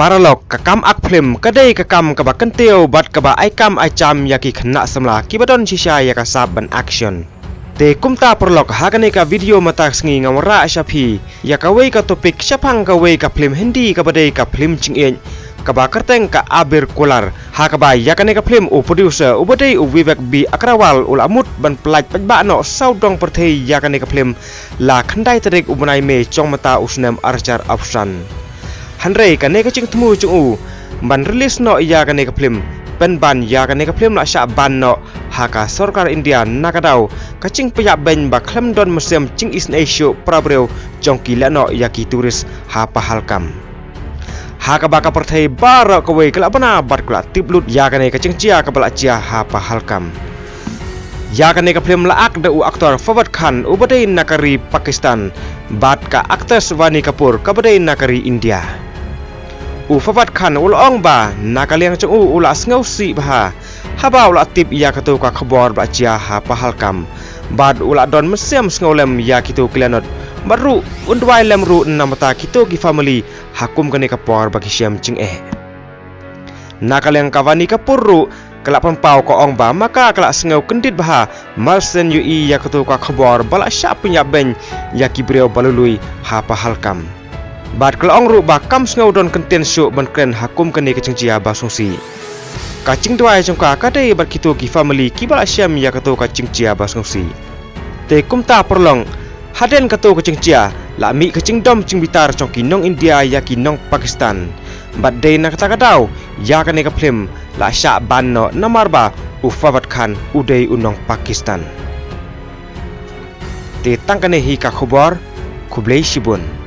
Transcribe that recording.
Paralog kakam ak film kadai kakam kaba kenteu bat kaba aikam aicam yaki kena semla kibadon shisha yaka saban action. Te kumta paralog hagane ka video mata sngi ngamra asyapi yaka wei ka topik syapang ka wei ka film hindi kabadai ka film cingin kaba kerteng ka abir kular hakaba yakane ka film u producer u badai u vivek bi akrawal ulamut ban pelaj pajba no saudong perthei yakane ka film la khandai tarik u bunai me chong mata usnam archar afsan. Handrei kane ka cing temu chung u ban release no ya kane ka film pen ban ya kane ka film la sya ban no haka sarkar India nakadau kacing payak ben ba klem don museum cing is asia prabreu jongki la no yaki turis ha pahalkam haka baka perthai bara ka wei kala bana bat kala tiplut ya kane ka cing cia ka bala cia ha pahalkam ya kane ka film la ak da u aktor Fawad Khan u badai nakari Pakistan bat ka aktres Vani Kapoor ka badai nakari India. Fawad Khan ulong ba nakaliang chung ula sngaw si bah haba ula tip ya katu ka khabor ba cia ha pahalkam bad ula don mesem sngaulem ya kitu kilanot baru undwai lem ru namata kitu ki family hakum kane kapor bagi syam cing nakaliang ka Vani Kapoor ru kelak pempau ko ong ba maka kelak sngaw kendit bah malsen ui ya katu ka khabor bala sya punya ben ya kibreu balului ha pahalkam. Bat kelong ru ba kam sngaw don kenten syuk ban kren hakum kene kecing cia basungsi. Kacing duai jongka kadai bat kitu ki family ki bala syam ya katu kacing cia basungsi. Te kumta perlong haden katu kacing cia la mi kacing dom cing bitar congki nong India ya ki nong Pakistan. Bat dei nak kata kadau ya kene ka film la syak ban no namar ba Fawad Khan udai unong Pakistan. Te tangkane hi ka khobor kublai shibun.